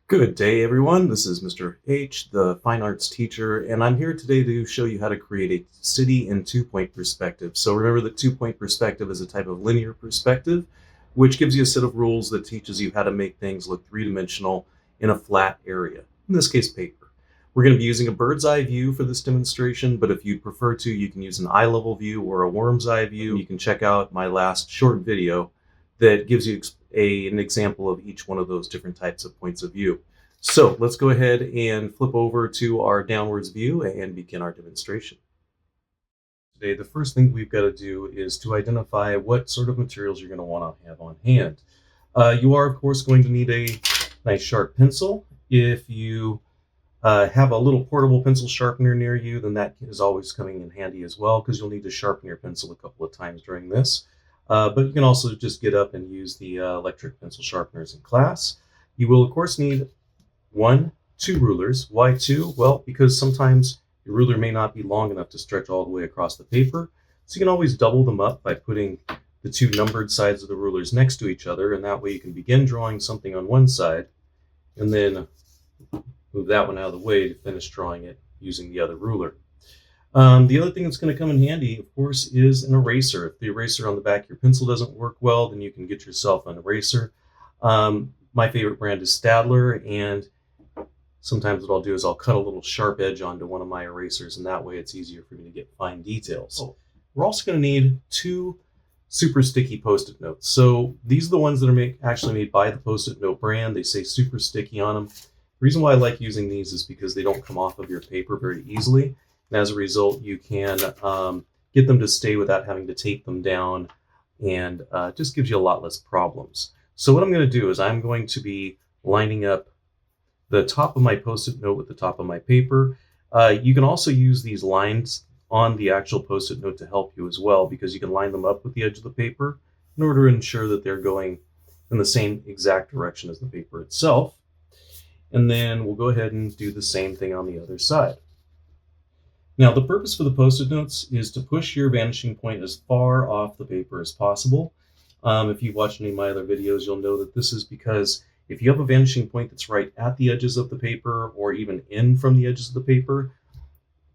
Good day, everyone. This is Mr. H, the fine arts teacher, and I'm here today to show you how to create a city in two-point perspective. So remember that two-point perspective is a type of linear perspective, which gives you a set of rules that teaches you how to make things look three-dimensional in a flat area, in this case, paper. We're going to be using a bird's eye view for this demonstration, but if you'd prefer to, you can use an eye-level view or a worm's eye view. You can check out my last short video that gives you an example of each one of those different types of points of view. So let's go ahead and flip over to our downwards view and begin our demonstration. Today, the first thing we've got to do is to identify what sort of materials you're going to want to have on hand. You are, of course, going to need a nice sharp pencil. If you have a little portable pencil sharpener near you, then that is always coming in handy as well, because you'll need to sharpen your pencil a couple of times during this. But you can also just get up and use the electric pencil sharpeners in class. You will, of course, need two rulers. Why two? Well, because sometimes your ruler may not be long enough to stretch all the way across the paper. So you can always double them up by putting the two numbered sides of the rulers next to each other, and that way you can begin drawing something on one side and then move that one out of the way to finish drawing it using the other ruler. The other thing that's going to come in handy, of course, is an eraser. If the eraser on the back of your pencil doesn't work well, then you can get yourself an eraser. My favorite brand is Stadler, and sometimes what I'll do is I'll cut a little sharp edge onto one of my erasers, and that way it's easier for me to get fine details. We're also going to need two super sticky Post-it notes. So these are the ones that are actually made by the Post-it note brand. They say super sticky on them. The reason why I like using these is because they don't come off of your paper very easily. And as a result, you can get them to stay without having to tape them down, and just gives you a lot less problems. So what I'm going to do is I'm going to be lining up the top of my Post-it note with the top of my paper. You can also use these lines on the actual Post-it note to help you as well, because you can line them up with the edge of the paper in order to ensure that they're going in the same exact direction as the paper itself. And then we'll go ahead and do the same thing on the other side. Now, the purpose for the Post-it notes is to push your vanishing point as far off the paper as possible. If you've watched any of my other videos, you'll know that this is because if you have a vanishing point that's right at the edges of the paper or even in from the edges of the paper,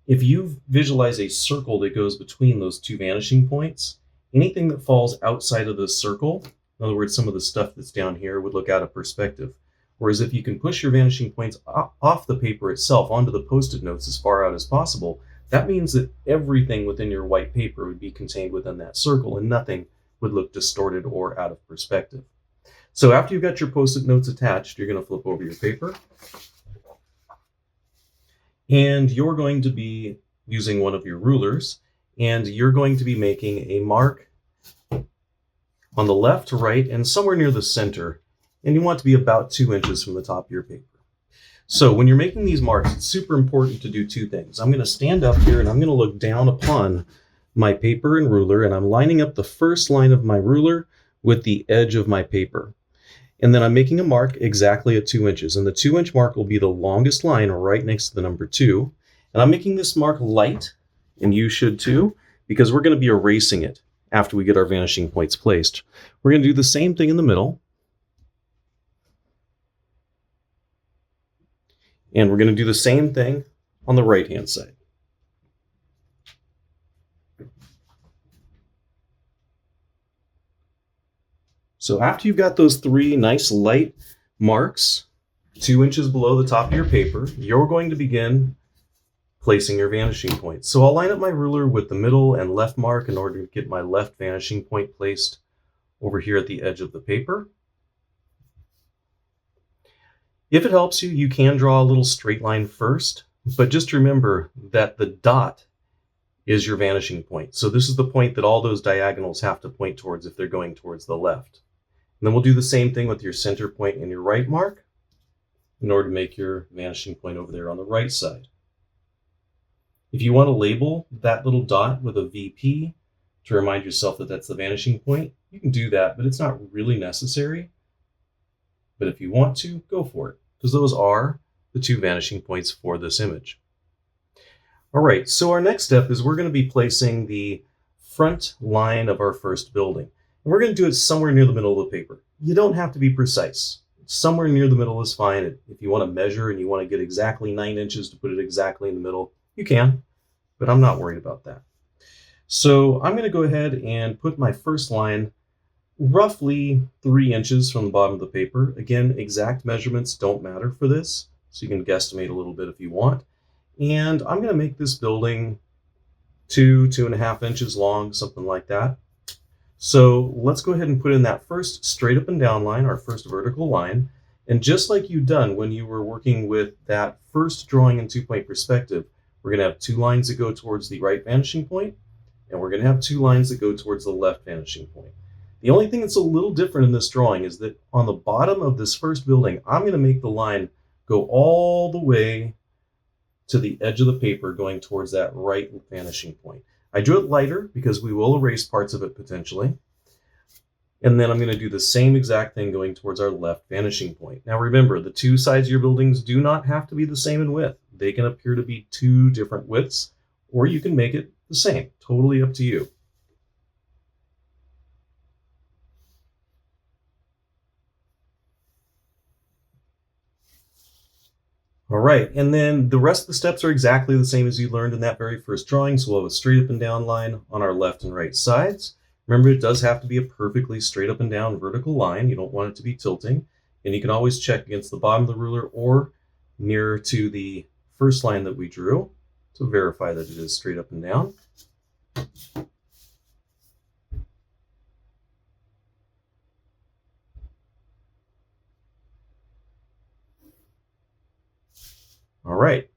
if you visualize a circle that goes between those two vanishing points, anything that falls outside of the circle, in other words, some of the stuff that's down here, would look out of perspective. Whereas if you can push your vanishing points off the paper itself onto the Post-it notes as far out as possible, that means that everything within your white paper would be contained within that circle, and nothing would look distorted or out of perspective. So after you've got your Post-it notes attached, you're going to flip over your paper, and you're going to be using one of your rulers, and you're going to be making a mark on the left, right, and somewhere near the center, and you want to be about 2 inches from the top of your paper. So when you're making these marks, it's super important to do two things. I'm going to stand up here and I'm going to look down upon my paper and ruler, and I'm lining up the first line of my ruler with the edge of my paper. And then I'm making a mark exactly at 2 inches, and the 2-inch mark will be the longest line right next to the number 2. And I'm making this mark light, and you should too, because we're going to be erasing it after we get our vanishing points placed. We're going to do the same thing in the middle. And we're going to do the same thing on the right-hand side. So after you've got those three nice light marks 2 inches below the top of your paper, you're going to begin placing your vanishing points. So I'll line up my ruler with the middle and left mark in order to get my left vanishing point placed over here at the edge of the paper. If it helps you, you can draw a little straight line first, but just remember that the dot is your vanishing point. So this is the point that all those diagonals have to point towards if they're going towards the left. And then we'll do the same thing with your center point and your right mark in order to make your vanishing point over there on the right side. If you want to label that little dot with a VP to remind yourself that that's the vanishing point, you can do that, but it's not really necessary. But if you want to, go for it, because those are the two vanishing points for this image. All right, so our next step is we're going to be placing the front line of our first building. And we're going to do it somewhere near the middle of the paper. You don't have to be precise. somewhere near the middle is fine. If you want to measure and you want to get exactly 9 inches to put it exactly in the middle, you can, but I'm not worried about that. So I'm going to go ahead and put my first line roughly 3 inches from the bottom of the paper. Again, exact measurements don't matter for this, so you can guesstimate a little bit if you want. And I'm going to make this building 2.5 inches long, something like that. So let's go ahead and put in that first straight up and down line, our first vertical line. And just like you've done when you were working with that first drawing in 2-point perspective, we're going to have 2 lines that go towards the right vanishing point, and we're going to have 2 lines that go towards the left vanishing point. The only thing that's a little different in this drawing is that on the bottom of this first building, I'm going to make the line go all the way to the edge of the paper going towards that right vanishing point. I drew it lighter because we will erase parts of it potentially. And then I'm going to do the same exact thing going towards our left vanishing point. Now remember, the 2 sides of your buildings do not have to be the same in width. They can appear to be 2 different widths, or you can make it the same. Totally up to you. All right, and then the rest of the steps are exactly the same as you learned in that very first drawing. So we'll have a straight up and down line on our left and right sides. Remember, it does have to be a perfectly straight up and down vertical line. You don't want it to be tilting. And you can always check against the bottom of the ruler or nearer to the first line that we drew to verify that it is straight up and down. All right,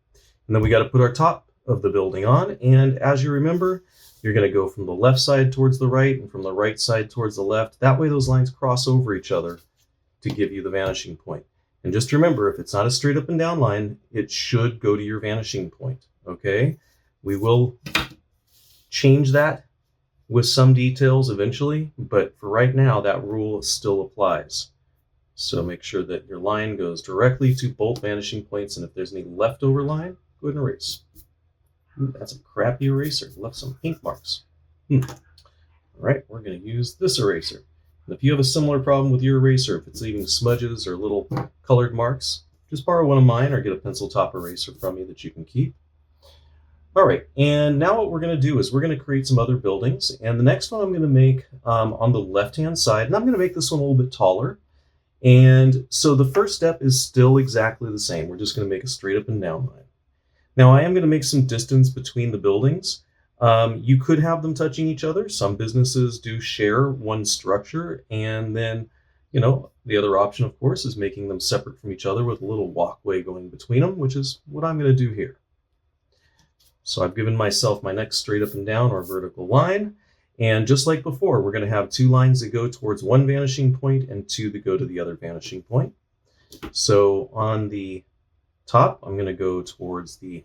and then we got to put our top of the building on. And as you remember, you're going to go from the left side towards the right and from the right side towards the left. That way those lines cross over each other to give you the vanishing point. And just remember, if it's not a straight up and down line, it should go to your vanishing point, okay? We will change that with some details eventually, but for right now, that rule still applies. So make sure that your line goes directly to both vanishing points, and if there's any leftover line, go ahead and erase. Ooh, that's a crappy eraser. Left some ink marks. All right, we're going to use this eraser. And if you have a similar problem with your eraser, if it's leaving smudges or little colored marks, just borrow one of mine or get a pencil top eraser from me that you can keep. All right, and now what we're going to do is we're going to create some other buildings. And the next one I'm going to make on the left-hand side, and I'm going to make this one a little bit taller. And so the first step is still exactly the same. We're just going to make a straight up and down line. Now I am going to make some distance between the buildings. You could have them touching each other. Some businesses do share one structure, and then, the other option, of course, is making them separate from each other with a little walkway going between them, which is what I'm going to do here. So I've given myself my next straight up and down or vertical line. And just like before, we're going to have 2 lines that go towards one vanishing point and 2 that go to the other vanishing point. So on the top, I'm going to go towards the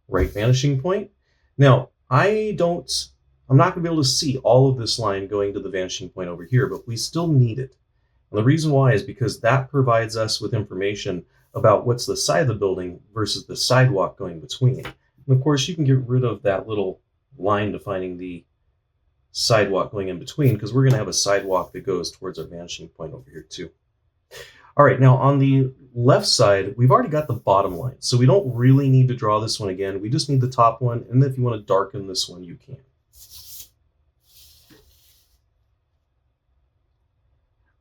right vanishing point. Now, I'm not going to be able to see all of this line going to the vanishing point over here, but we still need it. And the reason why is because that provides us with information about what's the side of the building versus the sidewalk going between. And of course, you can get rid of that little line defining the sidewalk going in between, because we're going to have a sidewalk that goes towards our vanishing point over here too. All right, now on the left side, we've already got the bottom line, so we don't really need to draw this one again. We just need the top one, and then if you want to darken this one, you can.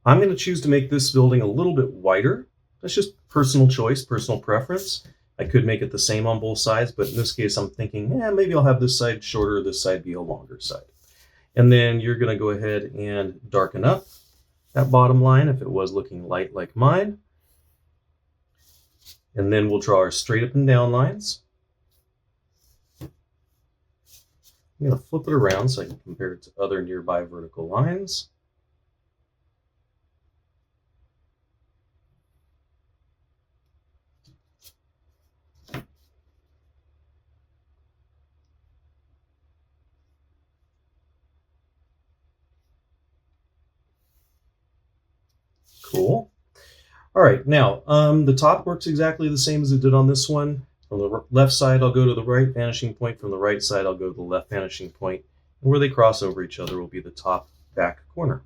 I'm going to choose to make this building a little bit wider. That's just personal choice, personal preference. I could make it the same on both sides, but in this case, I'm thinking, maybe I'll have this side shorter, this side be a longer side. And then you're going to go ahead and darken up that bottom line if it was looking light like mine. And then we'll draw our straight up and down lines. I'm going to flip it around so I can compare it to other nearby vertical lines. Cool. All right, now the top works exactly the same as it did on this one. From the left side, I'll go to the right vanishing point. From the right side, I'll go to the left vanishing point. And where they cross over each other will be the top back corner.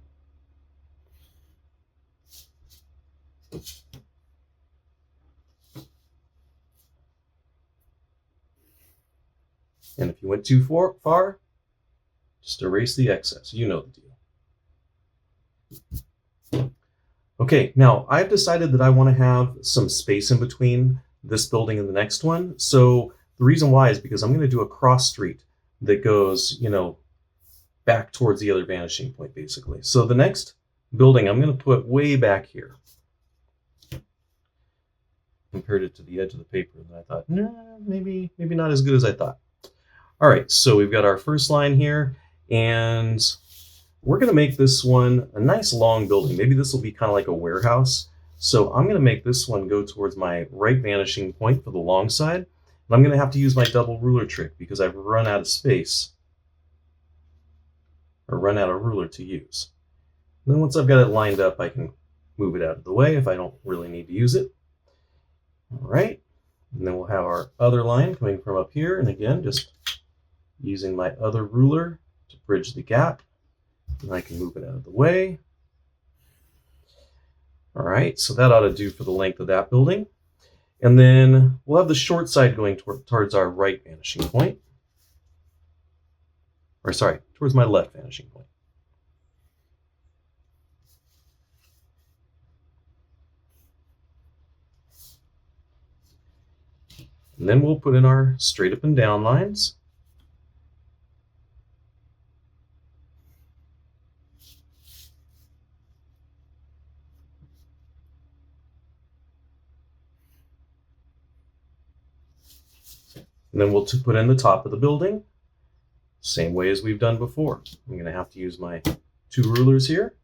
you went too far, just erase the excess. You know the deal. Okay, now I've decided that I want to have some space in between this building and the next one. So the reason why is because I'm going to do a cross street that goes, back towards the other vanishing point, basically. So the next building I'm going to put way back here. Compared it to the edge of the paper, and I thought, nah, maybe not as good as I thought. All right, so we've got our first line here, and we're going to make this one a nice long building. Maybe this will be kind of like a warehouse. So I'm going to make this one go towards my right vanishing point for the long side. And I'm going to have to use my double ruler trick because I've run out of space, or run out of ruler to use. And then once I've got it lined up, I can move it out of the way if I don't really need to use it. All right, and then we'll have our other line coming from up here, and again, just using my other ruler to bridge the gap, and I can move it out of the way. All right, so that ought to do for the length of that building. And then we'll have the short side going towards our right vanishing point. Or sorry, towards my left vanishing point. And then we'll put in our straight up and down lines. And then we'll put in the top of the building, same way as we've done before. I'm going to have to use my two rulers here.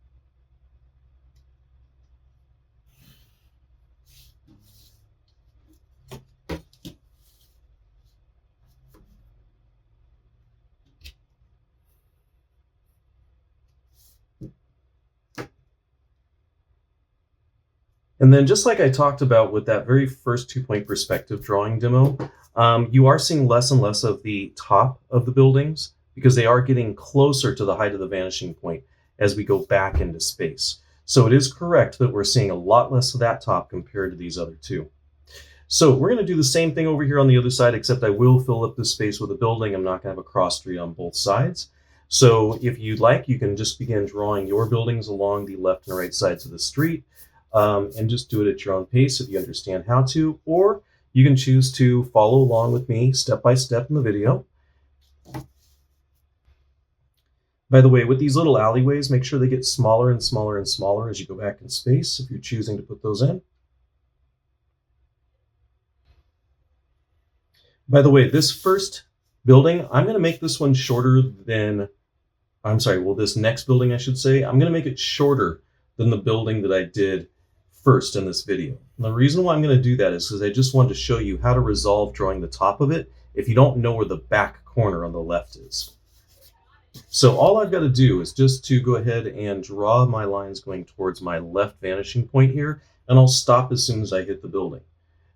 And then just like I talked about with that very first 2-point perspective drawing demo, you are seeing less and less of the top of the buildings because they are getting closer to the height of the vanishing point as we go back into space. So it is correct that we're seeing a lot less of that top compared to these other two. So we're going to do the same thing over here on the other side, except I will fill up this space with a building. I'm not going to have a cross street on both sides. So if you'd like, you can just begin drawing your buildings along the left and right sides of the street. And just do it at your own pace if you understand how to, or you can choose to follow along with me step by step in the video. By the way, with these little alleyways, make sure they get smaller and smaller and smaller as you go back in space if you're choosing to put those in. By the way, this first building, I'm going to make this one shorter than, this next building, I should say, I'm going to make it shorter than the building that I did first in this video. And the reason why I'm going to do that is because I just wanted to show you how to resolve drawing the top of it if you don't know where the back corner on the left is. So all I've got to do is just to go ahead and draw my lines going towards my left vanishing point here, and I'll stop as soon as I hit the building.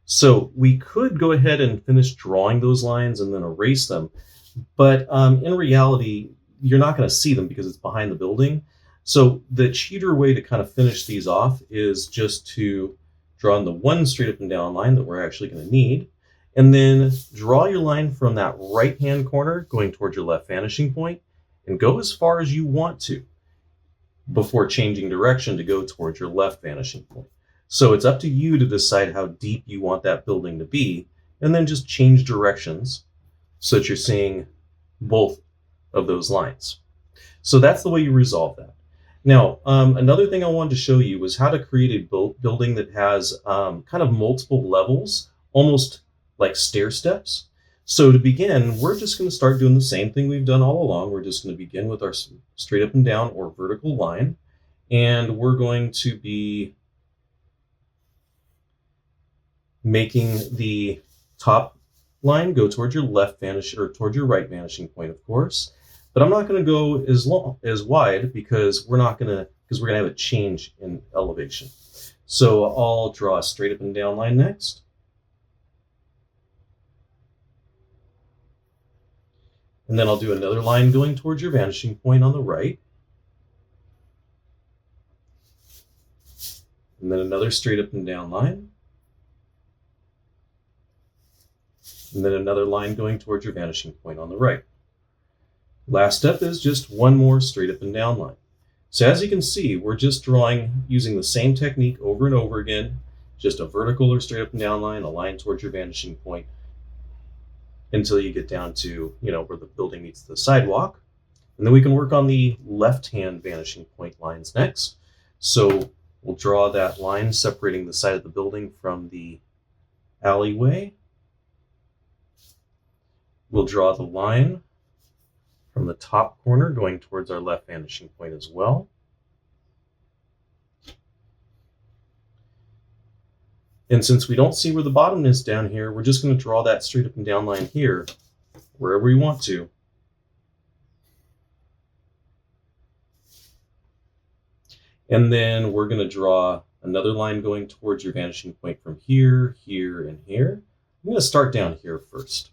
So we could go ahead and finish drawing those lines and then erase them, but in reality, you're not going to see them because it's behind the building. So the cheater way to kind of finish these off is just to draw in the one straight up and down line that we're actually going to need, and then draw your line from that right-hand corner going towards your left vanishing point, and go as far as you want to before changing direction to go towards your left vanishing point. So it's up to you to decide how deep you want that building to be, and then just change directions so that you're seeing both of those lines. So that's the way you resolve that. Now, another thing I wanted to show you was how to create a building that has kind of multiple levels, almost like stair steps. So to begin, we're just going to start doing the same thing we've done all along. We're just going to begin with our straight up and down or vertical line, and we're going to be making the top line go towards your left vanishing, or towards your right vanishing point, of course. But I'm not going to go as wide because we're going to have a change in elevation. So I'll draw a straight up and down line next. And then I'll do another line going towards your vanishing point on the right. And then another straight up and down line. and then another line going towards your vanishing point on the right. Last step is just one more straight up and down line. So as you can see, we're just drawing using the same technique over and over again, just a vertical or straight up and down line, a line towards your vanishing point until you get down to, where the building meets the sidewalk. And then we can work on the left-hand vanishing point lines next. So we'll draw that line separating the side of the building from the alleyway. We'll draw the line from the top corner going towards our left vanishing point as well. And since we don't see where the bottom is down here, we're just going to draw that straight up and down line here, wherever we want to. And then we're going to draw another line going towards your vanishing point from here, here, and here. I'm going to start down here first.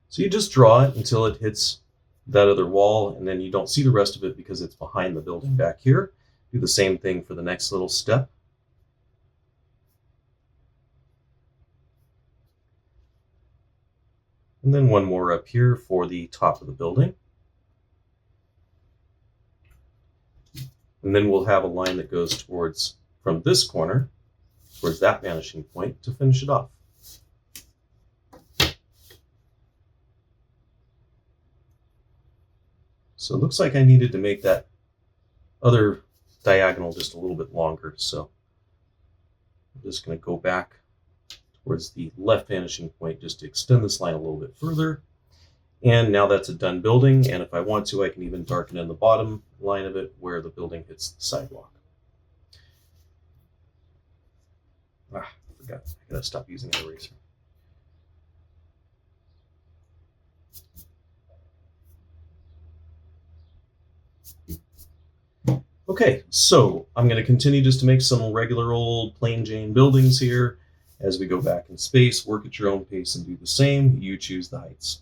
So you just draw it until it hits that other wall, and then you don't see the rest of it because it's behind the building back here. Do the same thing for the next little step. And then one more up here for the top of the building. And then we'll have a line that goes towards, from this corner, towards that vanishing point to finish it off. So it looks like I needed to make that other diagonal just a little bit longer. So I'm just going to go back towards the left vanishing point just to extend this line a little bit further. And now that's a done building. And if I want to, I can even darken in the bottom line of it where the building hits the sidewalk. I forgot. I gotta stop using an eraser. Okay, so I'm going to continue just to make some regular old plain Jane buildings here. As we go back in space, work at your own pace and do the same. You choose the heights.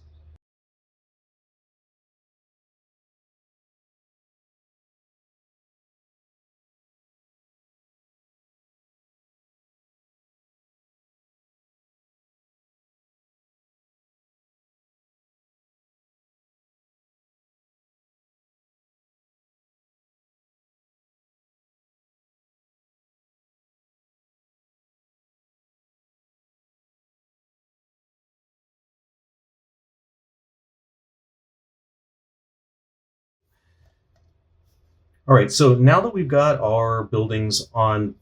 All right, so now that we've got our buildings on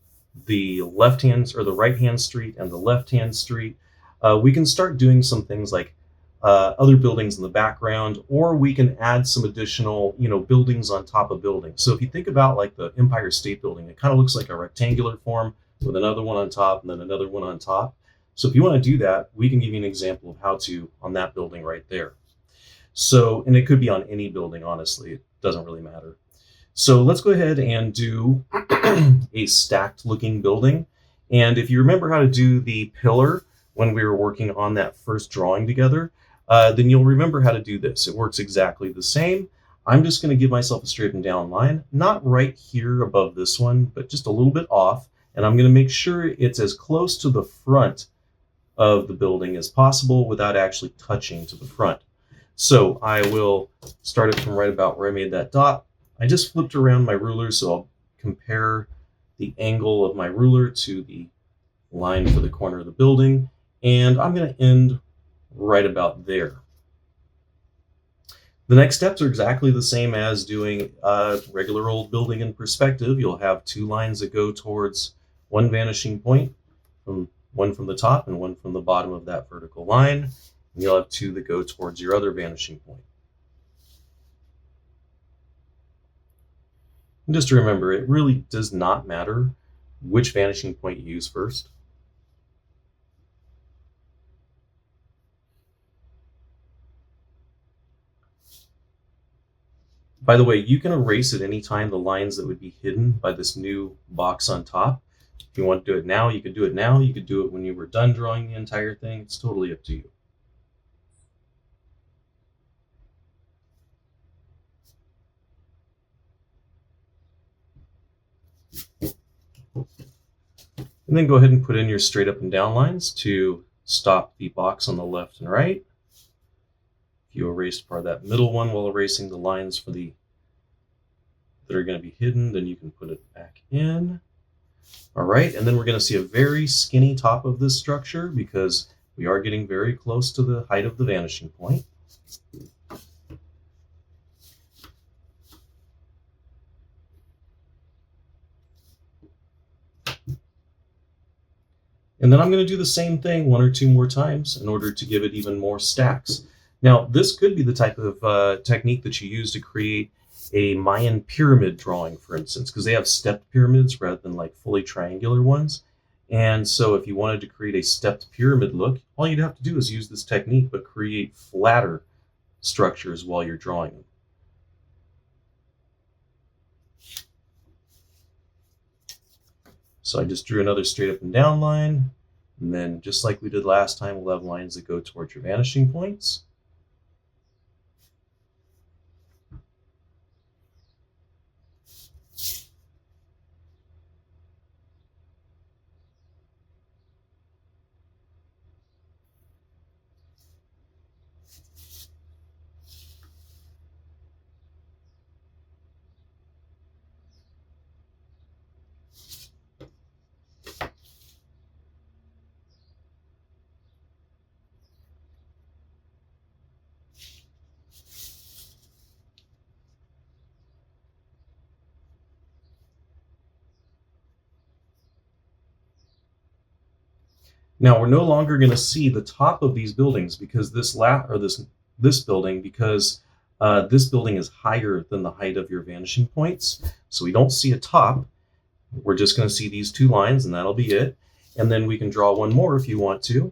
the left-hand or the right-hand street and the left-hand street, we can start doing some things like other buildings in the background, or we can add some additional, buildings on top of buildings. So if you think about like the Empire State Building, it kind of looks like a rectangular form with another one on top and then another one on top. So if you want to do that, we can give you an example of how to on that building right there. So, and it could be on any building, honestly, it doesn't really matter. So let's go ahead and do a stacked looking building. And if you remember how to do the pillar when we were working on that first drawing together, then you'll remember how to do this. It works exactly the same. I'm just going to give myself a straight and down line, not right here above this one, but just a little bit off. And I'm going to make sure it's as close to the front of the building as possible without actually touching to the front. So I will start it from right about where I made that dot. I just flipped around my ruler, so I'll compare the angle of my ruler to the line for the corner of the building, and I'm going to end right about there. The next steps are exactly the same as doing a regular old building in perspective. You'll have two lines that go towards one vanishing point, one from the top and one from the bottom of that vertical line, and you'll have two that go towards your other vanishing point. And just to remember, it really does not matter which vanishing point you use first. By the way, you can erase at any time the lines that would be hidden by this new box on top. If you want to do it now, you could do it now. You could do it when you were done drawing the entire thing. It's totally up to you. And then go ahead and put in your straight up and down lines to stop the box on the left and right. If you erased part of that middle one while erasing the lines for that are going to be hidden, then you can put it back in. All right, and then we're going to see a very skinny top of this structure because we are getting very close to the height of the vanishing point. And then I'm going to do the same thing 1 or 2 more times in order to give it even more stacks. Now, this could be the type of technique that you use to create a Mayan pyramid drawing, for instance, because they have stepped pyramids rather than like fully triangular ones. And so if you wanted to create a stepped pyramid look, all you'd have to do is use this technique, but create flatter structures while you're drawing them. So I just drew another straight up and down line. And then just like we did last time, we'll have lines that go towards your vanishing points. Now we're no longer going to see the top of these buildings because this building because this building is higher than the height of your vanishing points. So we don't see a top. We're just going to see these 2 lines, and that'll be it. And then we can draw one more if you want to.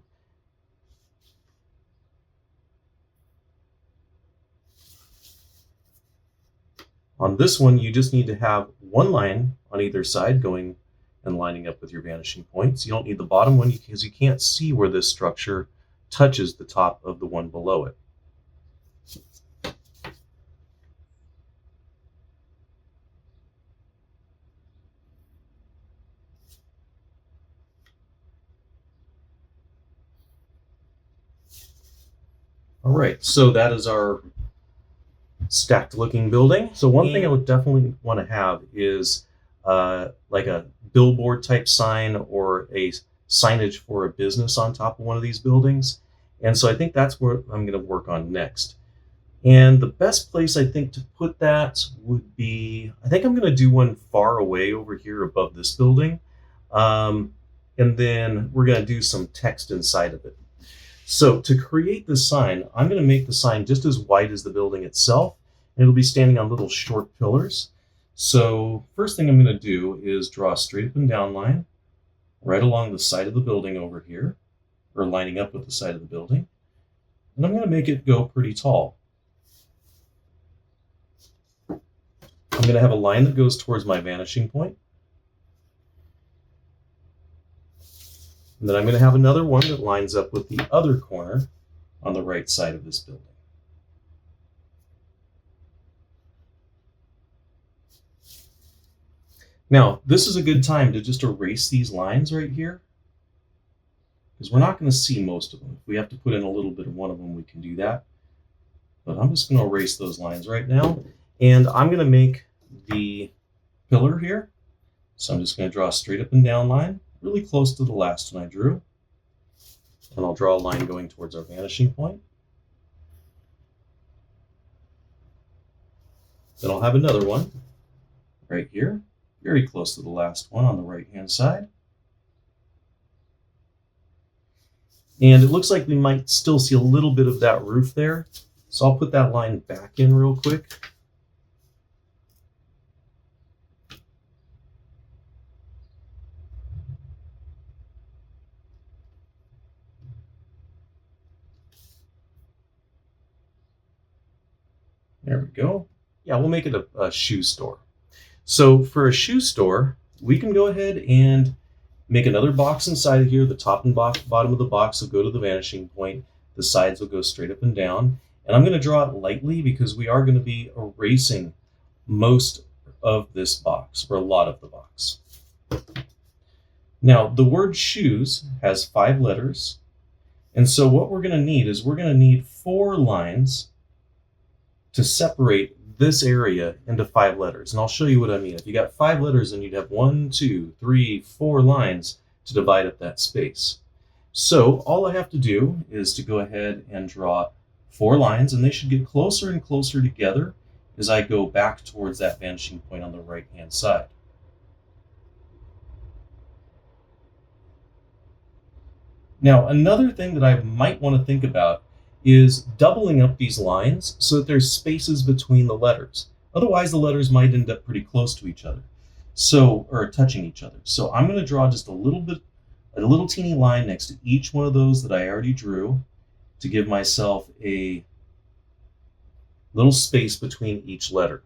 On this one, you just need to have 1 line on either side going and lining up with your vanishing points. You don't need the bottom one because you can't see where this structure touches the top of the one below it. All right, so that is our stacked looking building. So one thing I would definitely want to have is like a billboard type sign or a signage for a business on top of one of these buildings. And so I think that's what I'm going to work on next. And the best place I think to put that would be, I think I'm going to do one far away over here above this building. And then we're going to do some text inside of it. So to create this sign, I'm going to make the sign just as wide as the building itself, and it'll be standing on little short pillars. So first thing I'm going to do is draw a straight up and down line right along the side of the building over here, or lining up with the side of the building. And I'm going to make it go pretty tall. I'm going to have a line that goes towards my vanishing point. And then I'm going to have another one that lines up with the other corner on the right side of this building. Now, this is a good time to just erase these lines right here, because we're not going to see most of them. If we have to put in a little bit of one of them, we can do that. But I'm just going to erase those lines right now. And I'm going to make the pillar here. So I'm just going to draw a straight up and down line, really close to the last one I drew. And I'll draw a line going towards our vanishing point. Then I'll have another one right here, very close to the last one on the right-hand side. And it looks like we might still see a little bit of that roof there. So I'll put that line back in real quick. There we go. Yeah, we'll make it a shoe store. So for a shoe store, we can go ahead and make another box inside of here. The top and bottom of the box will go to the vanishing point. The sides will go straight up and down. And I'm going to draw it lightly because we are going to be erasing most of this box, or a lot of the box. Now, the word shoes has 5 letters, and so what we're going to need is we're going to need 4 lines to separate this area into 5 letters. And I'll show you what I mean. If you got 5 letters, then you'd have 1, 2, 3, 4 lines to divide up that space. So all I have to do is to go ahead and draw 4 lines, and they should get closer and closer together as I go back towards that vanishing point on the right-hand side. Now, another thing that I might want to think about is doubling up these lines so that there's spaces between the letters. Otherwise, the letters might end up pretty close to each other, or touching each other. So I'm going to draw just a little teeny line next to each one of those that I already drew to give myself a little space between each letter.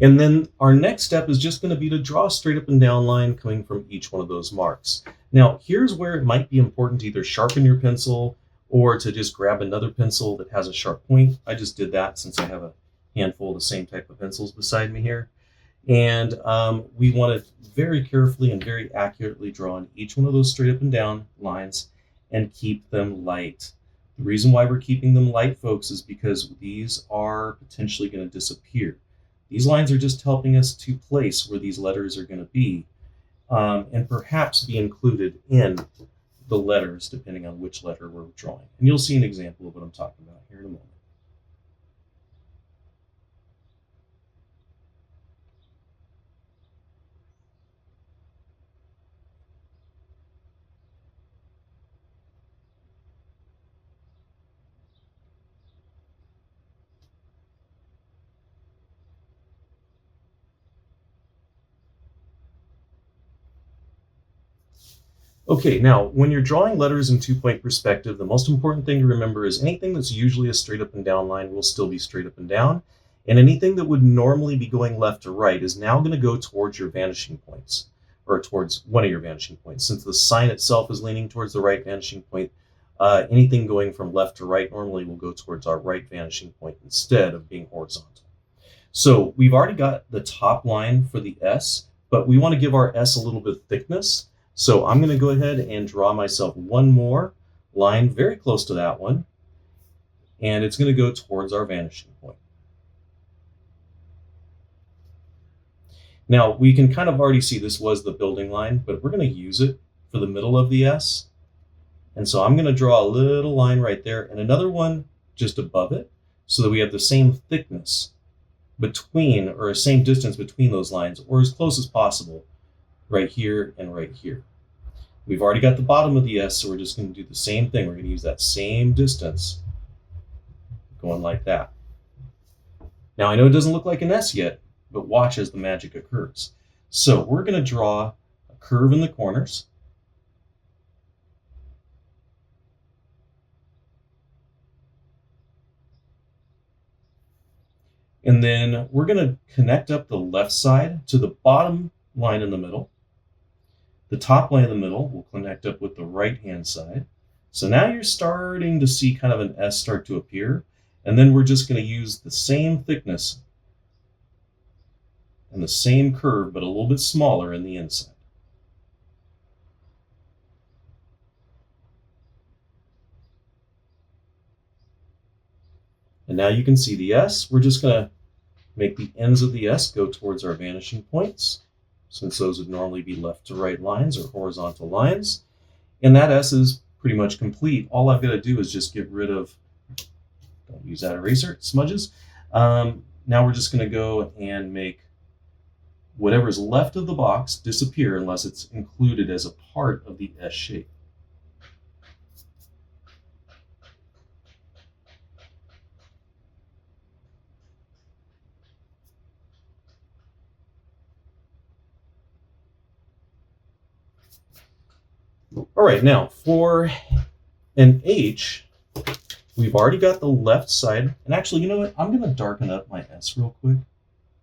And then our next step is just going to be to draw a straight up and down line coming from each one of those marks. Now, here's where it might be important to either sharpen your pencil or to just grab another pencil that has a sharp point. I just did that since I have a handful of the same type of pencils beside me here. And we want to very carefully and very accurately draw on each one of those straight up and down lines and keep them light. The reason why we're keeping them light, folks, is because these are potentially going to disappear. These lines are just helping us to place where these letters are going to be, and perhaps be included in the letters depending on which letter we're drawing. And you'll see an example of what I'm talking about here in a moment. Okay, now when you're drawing letters in 2-point perspective, the most important thing to remember is anything that's usually a straight up and down line will still be straight up and down, and anything that would normally be going left to right is now going to go towards your vanishing points, or towards one of your vanishing points. Since the sign itself is leaning towards the right vanishing point, anything going from left to right normally will go towards our right vanishing point instead of being horizontal. So we've already got the top line for the S, but we want to give our S a little bit of thickness. So I'm going to go ahead and draw myself one more line very close to that one, and it's going to go towards our vanishing point. Now, we can kind of already see this was the building line, but we're going to use it for the middle of the S. And so I'm going to draw a little line right there and another one just above it so that we have the same thickness between, or same distance between those lines, or as close as possible, right here and right here. We've already got the bottom of the S, so we're just going to do the same thing. We're going to use that same distance going like that. Now, I know it doesn't look like an S yet, but watch as the magic occurs. So we're going to draw a curve in the corners. And then we're going to connect up the left side to the bottom line in the middle. The top line in the middle will connect up with the right-hand side. So now you're starting to see kind of an S start to appear. And then we're just going to use the same thickness and the same curve, but a little bit smaller in the inside. And now you can see the S. We're just going to make the ends of the S go towards our vanishing points, since those would normally be left to right lines or horizontal lines. And that S is pretty much complete. All I've got to do is just get rid of, don't use that eraser, smudges. Now we're just going to go and make whatever's left of the box disappear unless it's included as a part of the S shape. All right, now for an H, we've already got the left side. And actually, you know what? I'm going to darken up my S real quick,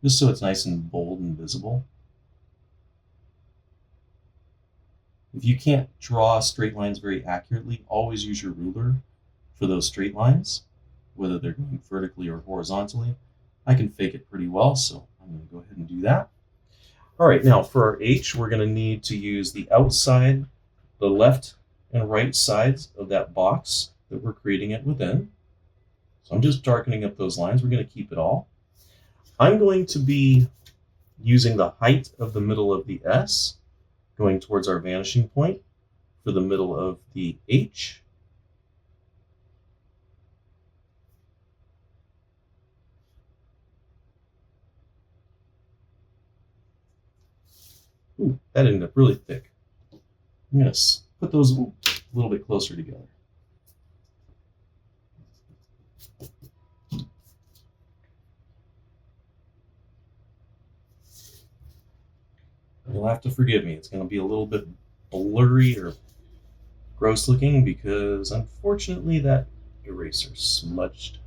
just so it's nice and bold and visible. If you can't draw straight lines very accurately, always use your ruler for those straight lines, whether they're going vertically or horizontally. I can fake it pretty well, so I'm going to go ahead and do that. All right, now for our H, we're going to need to use the outside, the left and right sides of that box that we're creating it within. So I'm just darkening up those lines. We're going to keep it all. I'm going to be using the height of the middle of the S, going towards our vanishing point for the middle of the H. Ooh, that ended up really thick. I'm going to put those a little bit closer together. You'll have to forgive me. It's going to be a little bit blurry or gross looking because unfortunately that eraser smudged.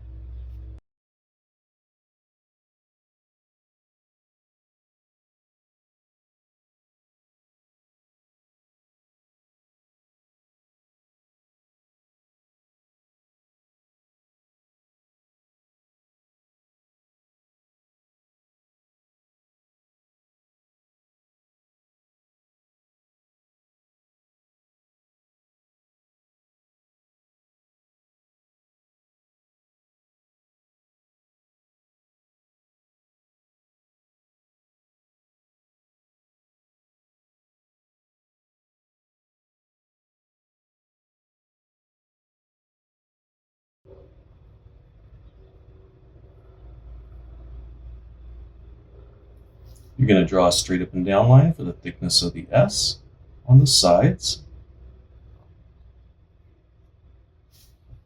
You're going to draw a straight up and down line for the thickness of the S on the sides.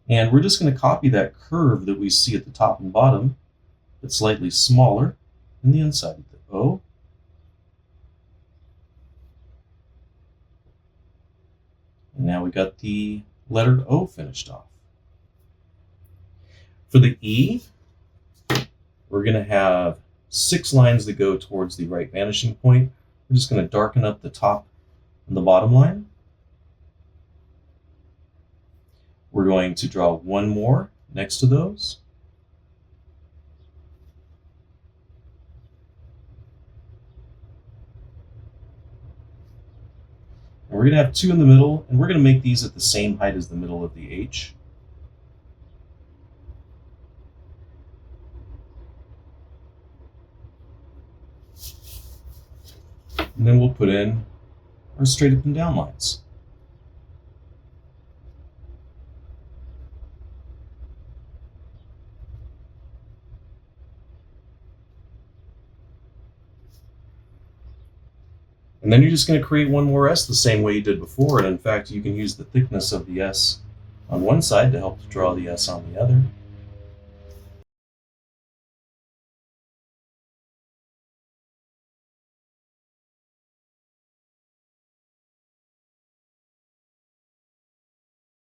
And we're just going to copy that curve that we see at the top and bottom, but slightly smaller in the inside of the O. And now we got the letter O finished off. For the E, we're going to have 6 lines that go towards the right vanishing point. We're just going to darken up the top and the bottom line. We're going to draw one more next to those. And we're going to have 2 in the middle, and we're going to make these at the same height as the middle of the H. And then we'll put in our straight up and down lines. And then you're just going to create one more S the same way you did before. And in fact, you can use the thickness of the S on one side to help draw the S on the other.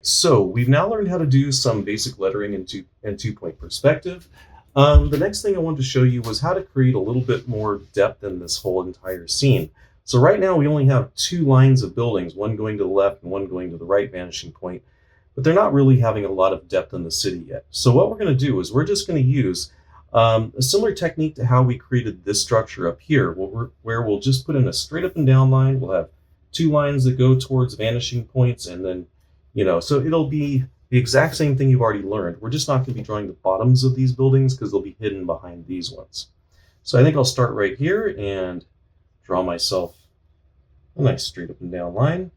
So we've now learned how to do some basic lettering in two-point perspective. The next thing I wanted to show you was how to create a little bit more depth in this whole entire scene. So right now we only have 2 lines of buildings, one going to the left and one going to the right vanishing point, but they're not really having a lot of depth in the city yet. So what we're going to do is we're just going to use a similar technique to how we created this structure up here, where we'll just put in a straight up and down line. We'll have 2 lines that go towards vanishing points, and then so it'll be the exact same thing you've already learned. We're just not going to be drawing the bottoms of these buildings because they'll be hidden behind these ones. So I think I'll start right here and draw myself a nice straight up and down line.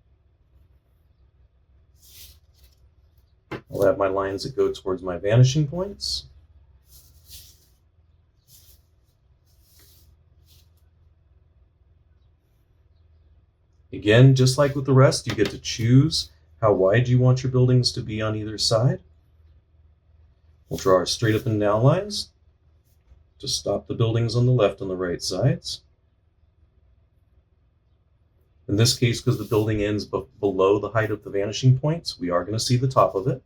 I'll have my lines that go towards my vanishing points. Again, just like with the rest, you get to choose how wide you want your buildings to be on either side. We'll draw our straight up and down lines to stop the buildings on the left and the right sides. In this case, because the building ends below the height of the vanishing points, we are going to see the top of it.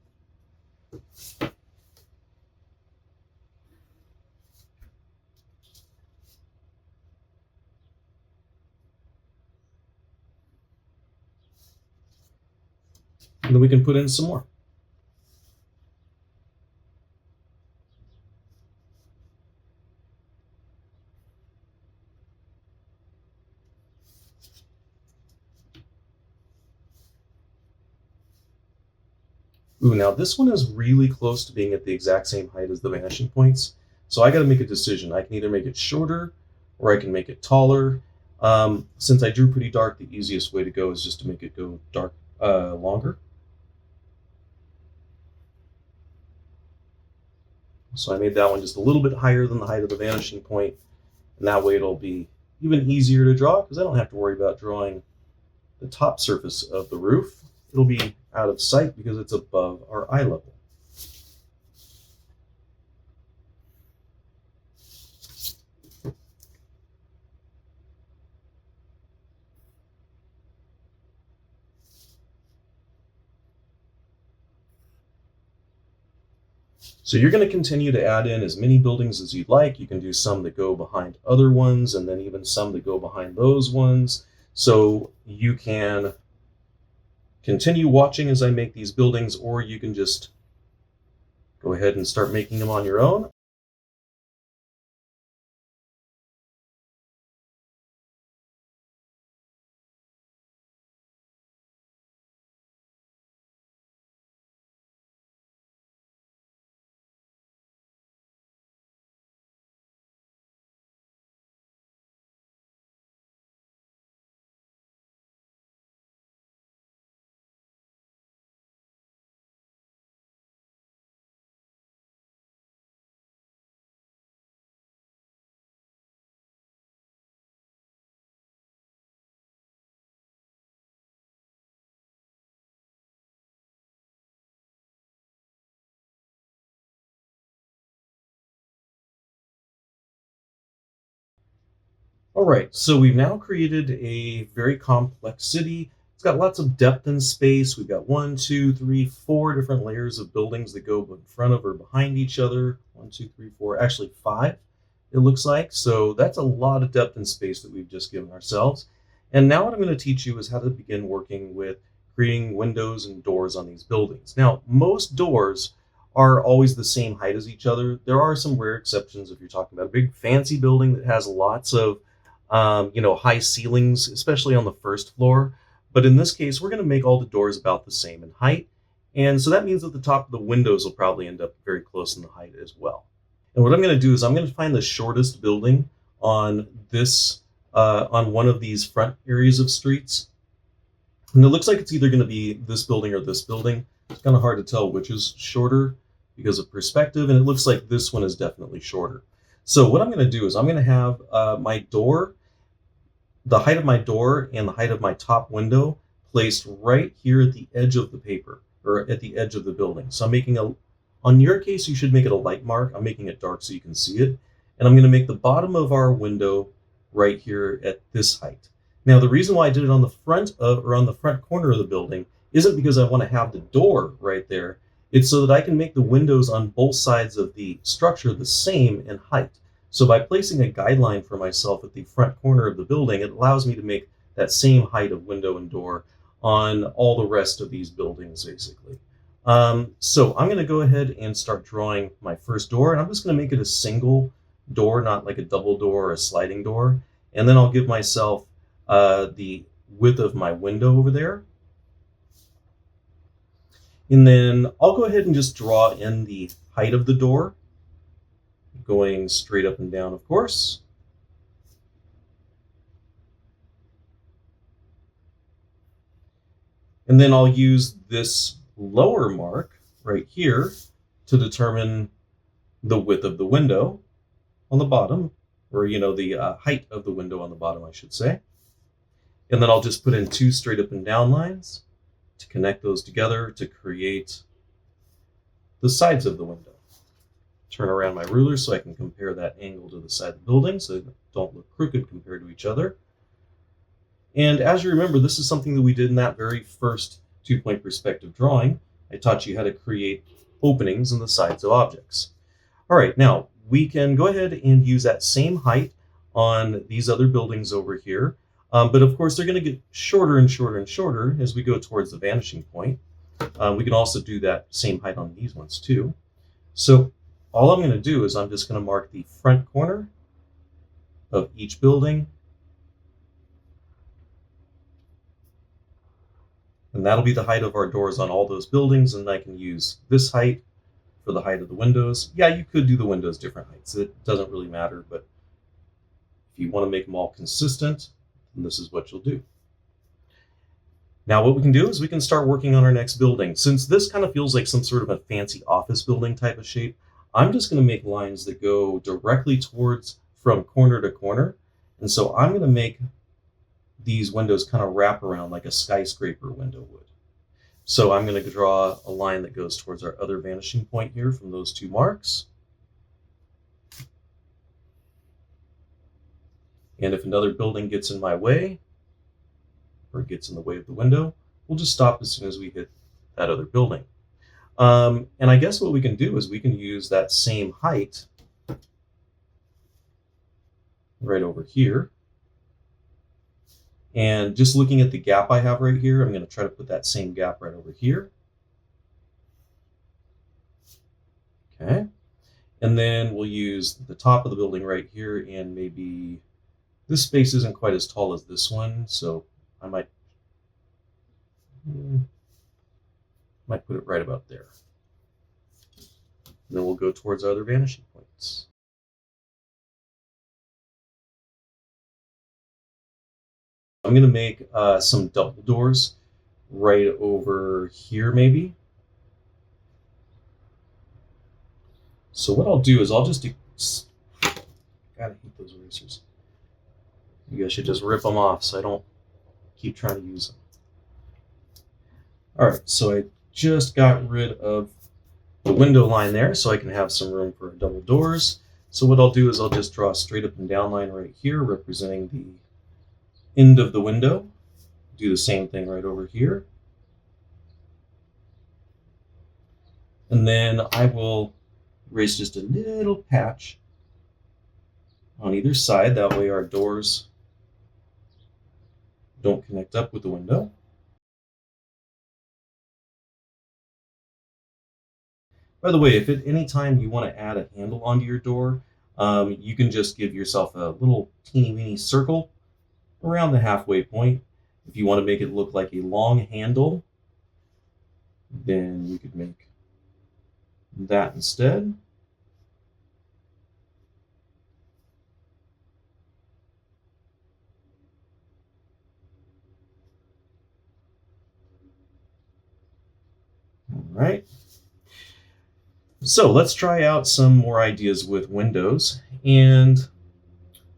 And then we can put in some more. Ooh, now this one is really close to being at the exact same height as the vanishing points. So I got to make a decision. I can either make it shorter or I can make it taller. Since I drew pretty dark, the easiest way to go is just to make it go dark longer. So I made that one just a little bit higher than the height of the vanishing point, and that way it'll be even easier to draw because I don't have to worry about drawing the top surface of the roof. It'll be out of sight because it's above our eye level. So you're going to continue to add in as many buildings as you'd like. You can do some that go behind other ones and then even some that go behind those ones. So you can continue watching as I make these buildings, or you can just go ahead and start making them on your own. All right, so we've now created a very complex city. It's got lots of depth and space. We've got 1, 2, 3, 4 different layers of buildings that go in front of or behind each other. 1, 2, 3, 4, actually 5, it looks like. So that's a lot of depth and space that we've just given ourselves. And now what I'm going to teach you is how to begin working with creating windows and doors on these buildings. Now, most doors are always the same height as each other. There are some rare exceptions if you're talking about a big fancy building that has lots of high ceilings, especially on the first floor. But in this case, we're going to make all the doors about the same in height. And so that means that the top of the windows will probably end up very close in the height as well. And what I'm going to do is I'm going to find the shortest building on on one of these front areas of streets. And it looks like it's either going to be this building or this building. It's kind of hard to tell which is shorter because of perspective. And it looks like this one is definitely shorter. So what I'm going to do is I'm going to have the height of my door and the height of my top window placed right here at the edge of the paper or at the edge of the building. So I'm making on your case, you should make it a light mark. I'm making it dark so you can see it. And I'm going to make the bottom of our window right here at this height. Now, the reason why I did it on the front on the front corner of the building isn't because I want to have the door right there. It's so that I can make the windows on both sides of the structure the same in height. So by placing a guideline for myself at the front corner of the building, it allows me to make that same height of window and door on all the rest of these buildings, basically. So I'm going to go ahead and start drawing my first door, and I'm just going to make it a single door, not like a double door or a sliding door. And then I'll give myself the width of my window over there. And then I'll go ahead and just draw in the height of the door, going straight up and down, of course. And then I'll use this lower mark right here to determine the width of the window on the bottom, or the height of the window on the bottom, I should say. And then I'll just put in 2 straight up and down lines to connect those together to create the sides of the window. Turn around my ruler so I can compare that angle to the side of the building so they don't look crooked compared to each other. And as you remember, this is something that we did in that very first 2-point perspective drawing. I taught you how to create openings in the sides of objects. All right, now we can go ahead and use that same height on these other buildings over here. But of course, they're going to get shorter and shorter and shorter as we go towards the vanishing point. We can also do that same height on these ones too. So all I'm going to do is I'm just going to mark the front corner of each building. And that'll be the height of our doors on all those buildings, and I can use this height for the height of the windows. Yeah, you could do the windows different heights. It doesn't really matter, but if you want to make them all consistent, then this is what you'll do. Now what we can do is we can start working on our next building. Since this kind of feels like some sort of a fancy office building type of shape, I'm just going to make lines that go directly towards from corner to corner. And so I'm going to make these windows kind of wrap around like a skyscraper window would. So I'm going to draw a line that goes towards our other vanishing point here from those two marks. And if another building gets in my way, or gets in the way of the window, we'll just stop as soon as we hit that other building. And I guess what we can do is we can use that same height right over here. And just looking at the gap I have right here, I'm going to try to put that same gap right over here. Okay. And then we'll use the top of the building right here, and maybe this space isn't quite as tall as this one, so I might put it right about there. And then we'll go towards our other vanishing points. I'm going to make some double doors right over here, maybe. So what I'll do is I'll just do. Gotta hate those erasers. You guys should just rip them off so I don't keep trying to use them. All right, so I just got rid of the window line there so I can have some room for double doors. So what I'll do is I'll just draw a straight up and down line right here representing the end of the window. Do the same thing right over here. And then I will erase just a little patch on either side. That way our doors don't connect up with the window. By the way, if at any time you want to add a handle onto your door, you can just give yourself a little teeny weeny circle around the halfway point. If you want to make it look like a long handle, then you could make that instead. All right. So let's try out some more ideas with windows, and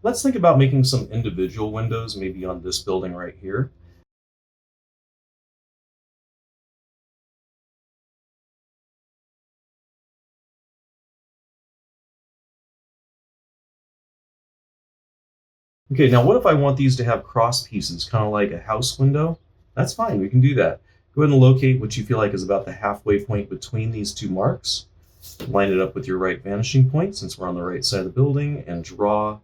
let's think about making some individual windows, maybe on this building right here. Okay, now what if I want these to have cross pieces, kind of like a house window? That's fine, we can do that. Go ahead and locate what you feel like is about the halfway point between these two marks. Line it up with your right vanishing point since we're on the right side of the building, and draw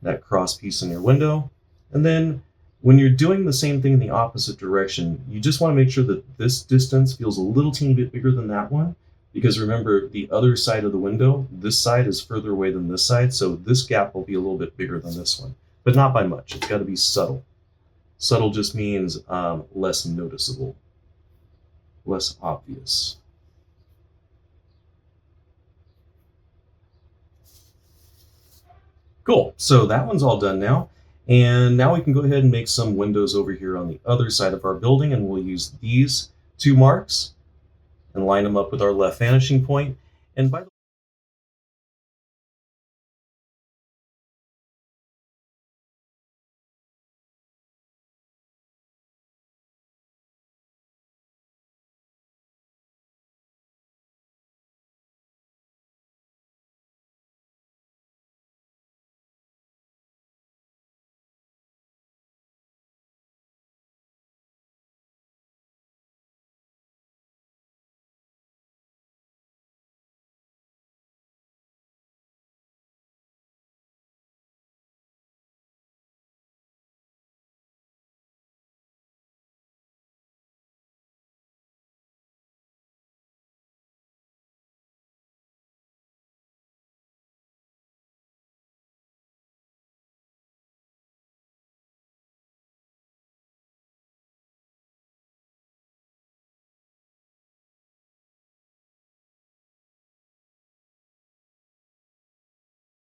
that cross piece in your window. And then when you're doing the same thing in the opposite direction, you just want to make sure that this distance feels a little teeny bit bigger than that one. Because remember, the other side of the window, this side is further away than this side, so this gap will be a little bit bigger than this one. But not by much. It's got to be subtle. Subtle just means less noticeable, less obvious. Cool. So that one's all done now. And now we can go ahead and make some windows over here on the other side of our building, and we'll use these two marks and line them up with our left vanishing point. And by the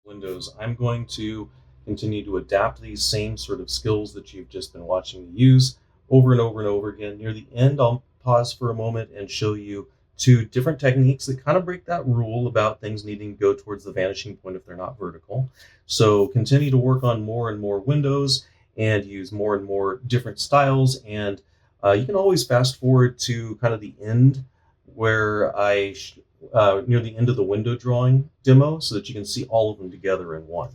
windows, I'm going to continue to adapt these same sort of skills that you've just been watching me use over and over and over again. Near the end, I'll pause for a moment and show you two different techniques that kind of break that rule about things needing to go towards the vanishing point if they're not vertical. So continue to work on more and more windows and use more and more different styles. And you can always fast forward to kind of the end where near the end of the window drawing demo so that you can see all of them together in one.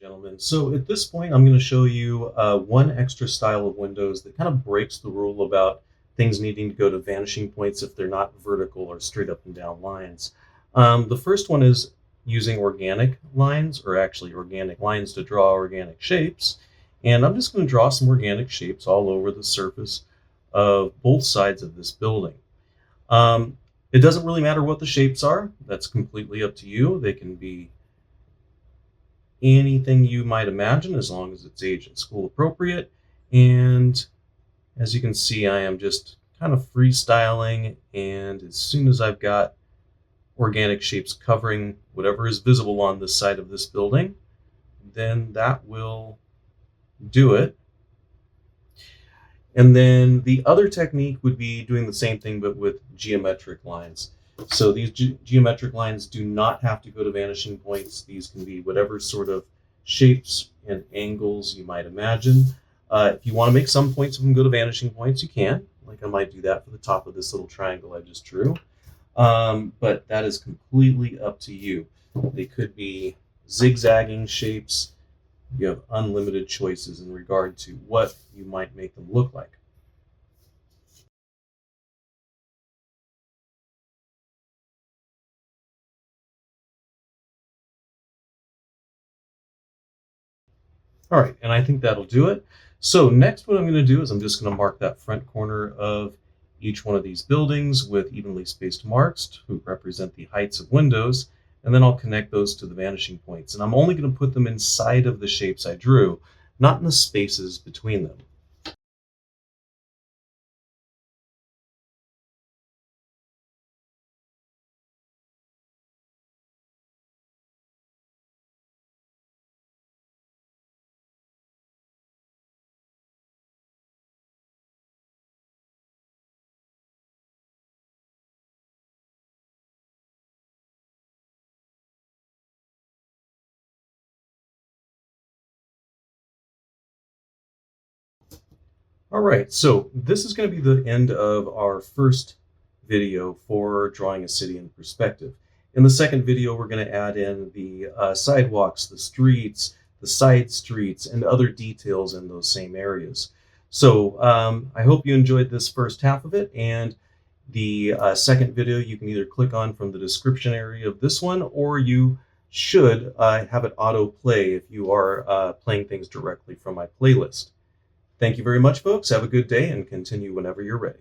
Gentlemen. So at this point, I'm going to show you one extra style of windows that kind of breaks the rule about things needing to go to vanishing points if they're not vertical or straight up and down lines. The first one is using organic lines, or actually organic lines to draw organic shapes. And I'm just going to draw some organic shapes all over the surface of both sides of this building. It doesn't really matter what the shapes are. That's completely up to you. They can be anything you might imagine as long as it's age and school appropriate. And as you can see, I am just kind of freestyling. And as soon as I've got organic shapes covering whatever is visible on this side of this building, then that will do it. And then the other technique would be doing the same thing, but with geometric lines. So these geometric lines do not have to go to vanishing points. These can be whatever sort of shapes and angles you might imagine. If you want to make some points of them go to vanishing points, you can. Like I might do that for the top of this little triangle I just drew. But that is completely up to you. They could be zigzagging shapes. You have unlimited choices in regard to what you might make them look like. All right, and I think that'll do it. So next what I'm going to do is I'm just going to mark that front corner of each one of these buildings with evenly spaced marks to represent the heights of windows, and then I'll connect those to the vanishing points. And I'm only going to put them inside of the shapes I drew, not in the spaces between them. All right, so this is going to be the end of our first video for drawing a city in perspective. In the second video, we're going to add in the sidewalks, the streets, the side streets, and other details in those same areas. So I hope you enjoyed this first half of it, and the second video you can either click on from the description area of this one, or you should have it auto play if you are playing things directly from my playlist. Thank you very much, folks. Have a good day and continue whenever you're ready.